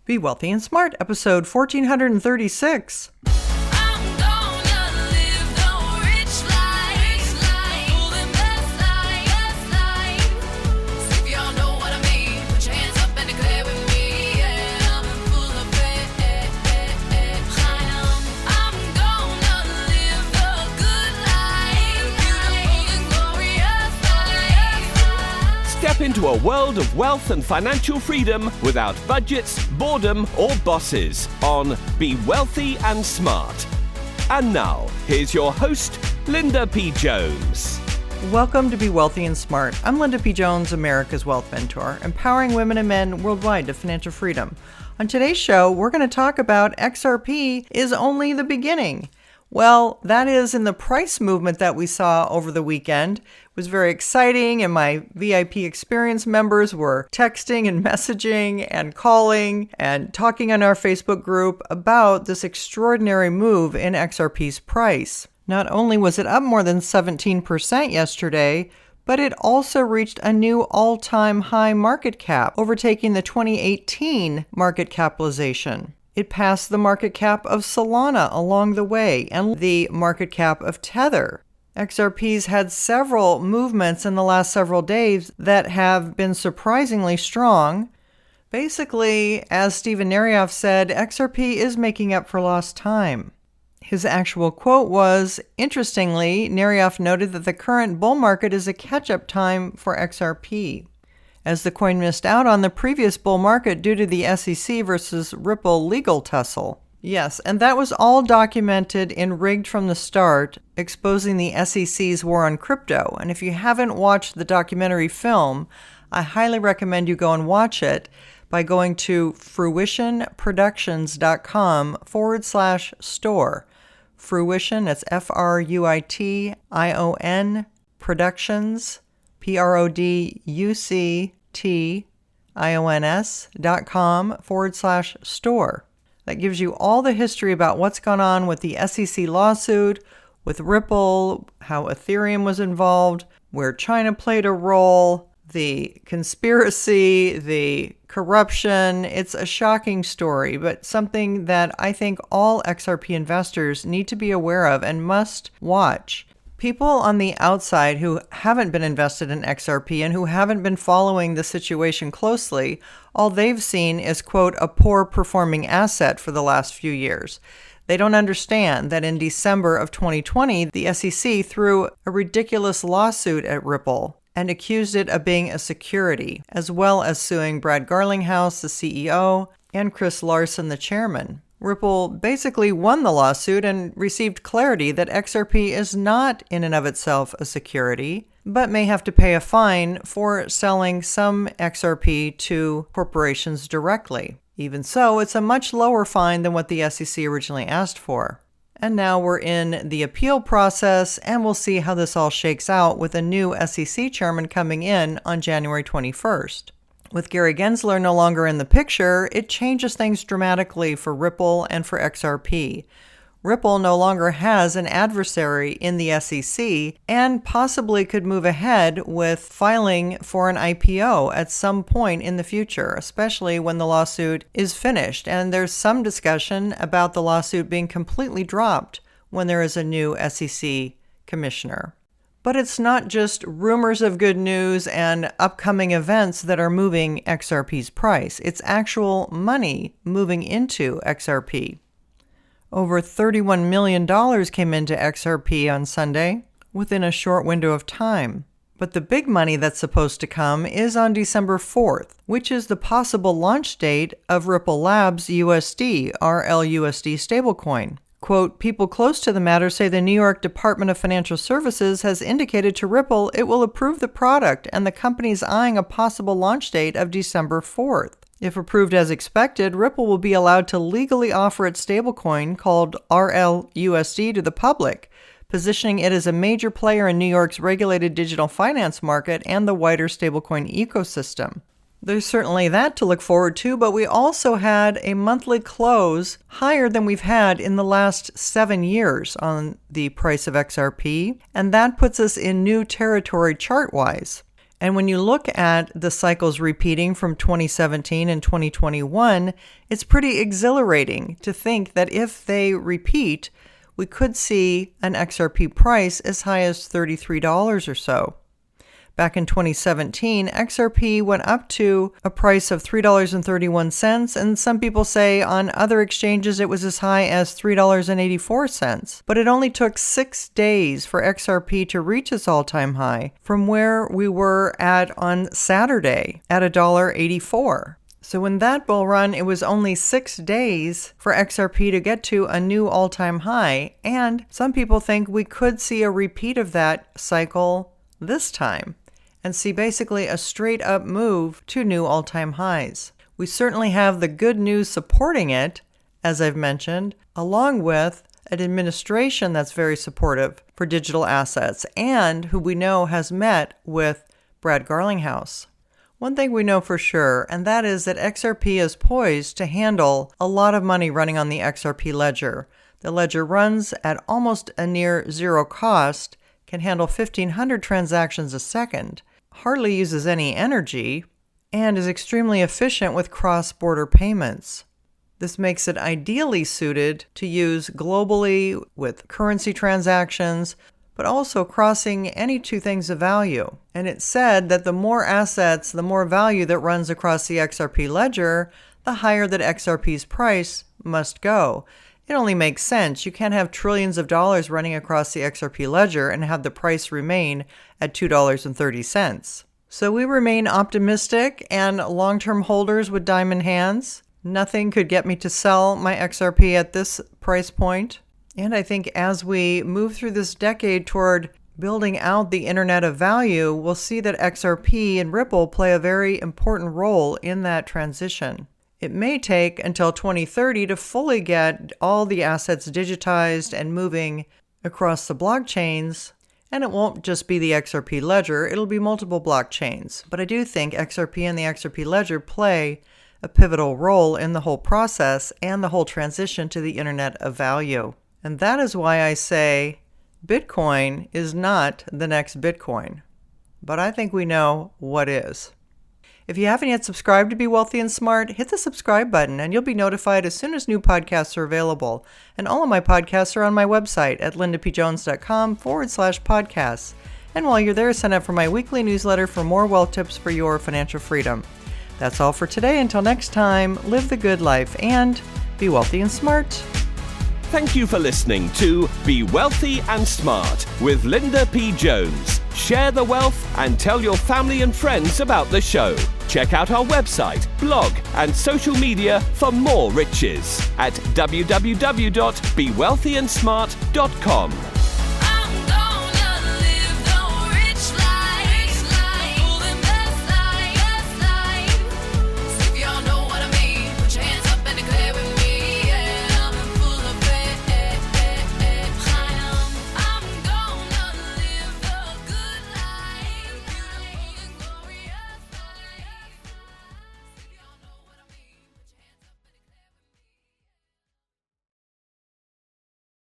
Be Wealthy and Smart, episode 1436. Step into a world of wealth and financial freedom without budgets, boredom, or bosses on Be Wealthy and Smart. And now, here's your host, Linda P. Jones. Welcome to Be Wealthy and Smart. I'm Linda P. Jones, America's Wealth Mentor, empowering women and men worldwide to financial freedom. On today's show, we're going to talk about XRP is only the beginning. Well, that is in the price movement that we saw over the weekend. It was very exciting, and my VIP experience members were texting and messaging and calling and talking on our Facebook group about this extraordinary move in XRP's price. Not only was it up more than 17% yesterday, but it also reached a new all-time high market cap, overtaking the 2018 market capitalization. It passed the market cap of Solana along the way and the market cap of Tether. XRP's had several movements in the last several days that have been surprisingly strong. Basically, as Steven Narioff said, XRP is making up for lost time. His actual quote was, interestingly, Narioff noted that the current bull market is a catch-up time for XRP, as the coin missed out on the previous bull market due to the SEC versus Ripple legal tussle. Yes, and that was all documented in Rigged from the Start, exposing the SEC's war on crypto. And if you haven't watched the documentary film, I highly recommend you go and watch it by going to fruitionproductions.com/store. Fruition, that's Fruition, Productions, productions.com/store. That gives you all the history about what's gone on with the SEC lawsuit, with Ripple, how Ethereum was involved, where China played a role, the conspiracy, the corruption. It's a shocking story, but something that I think all XRP investors need to be aware of and must watch. People on the outside who haven't been invested in XRP and who haven't been following the situation closely, all they've seen is, quote, a poor performing asset for the last few years. They don't understand that in December of 2020, the SEC threw a ridiculous lawsuit at Ripple and accused it of being a security, as well as suing Brad Garlinghouse, the CEO, and Chris Larson, the chairman. Ripple basically won the lawsuit and received clarity that XRP is not in and of itself a security, but may have to pay a fine for selling some XRP to corporations directly. Even so, it's a much lower fine than what the SEC originally asked for. And now we're in the appeal process, and we'll see how this all shakes out with a new SEC chairman coming in on January 21st. With Gary Gensler no longer in the picture, it changes things dramatically for Ripple and for XRP. Ripple no longer has an adversary in the SEC and possibly could move ahead with filing for an IPO at some point in the future, especially when the lawsuit is finished. And there's some discussion about the lawsuit being completely dropped when there is a new SEC commissioner. But it's not just rumors of good news and upcoming events that are moving XRP's price. It's actual money moving into XRP. Over $31 million came into XRP on Sunday within a short window of time. But the big money that's supposed to come is on December 4th, which is the possible launch date of Ripple Labs USD, RLUSD stablecoin. Quote, people close to the matter say the New York Department of Financial Services has indicated to Ripple it will approve the product, and the company is eyeing a possible launch date of December 4th. If approved as expected, Ripple will be allowed to legally offer its stablecoin called RLUSD to the public, positioning it as a major player in New York's regulated digital finance market and the wider stablecoin ecosystem. There's certainly that to look forward to, but we also had a monthly close higher than we've had in the last 7 years on the price of XRP, and that puts us in new territory chart-wise. And when you look at the cycles repeating from 2017 and 2021, it's pretty exhilarating to think that if they repeat, we could see an XRP price as high as $33 or so. Back in 2017, XRP went up to a price of $3.31, and some people say on other exchanges it was as high as $3.84. But it only took 6 days for XRP to reach its all-time high from where we were at on Saturday at $1.84. So in that bull run, it was only 6 days for XRP to get to a new all-time high, and some people think we could see a repeat of that cycle this time and see basically a straight up move to new all-time highs. We certainly have the good news supporting it, as I've mentioned, along with an administration that's very supportive for digital assets and who we know has met with Brad Garlinghouse. One thing we know for sure, and that is that XRP is poised to handle a lot of money running on the XRP ledger. The ledger runs at almost a near zero cost, can handle 1,500 transactions a second, hardly uses any energy, and is extremely efficient with cross-border payments. This makes it ideally suited to use globally with currency transactions, but also crossing any two things of value. And it's said that the more assets, the more value that runs across the XRP ledger, the higher that XRP's price must go. It only makes sense. You can't have trillions of dollars running across the XRP ledger and have the price remain at $2.30. So we remain optimistic and long-term holders with diamond hands. Nothing could get me to sell my XRP at this price point. And I think as we move through this decade toward building out the Internet of Value, we'll see that XRP and Ripple play a very important role in that transition. It may take until 2030 to fully get all the assets digitized and moving across the blockchains, and it won't just be the XRP ledger, it'll be multiple blockchains. But I do think XRP and the XRP ledger play a pivotal role in the whole process and the whole transition to the Internet of Value. And that is why I say Bitcoin is not the next Bitcoin. But I think we know what is. If you haven't yet subscribed to Be Wealthy and Smart, hit the subscribe button and you'll be notified as soon as new podcasts are available. And all of my podcasts are on my website at lindapjones.com/podcasts. And while you're there, sign up for my weekly newsletter for more wealth tips for your financial freedom. That's all for today. Until next time, live the good life and be wealthy and smart. Thank you for listening to Be Wealthy and Smart with Linda P. Jones. Share the wealth and tell your family and friends about the show. Check out our website, blog, and social media for more riches at www.bewealthyandsmart.com.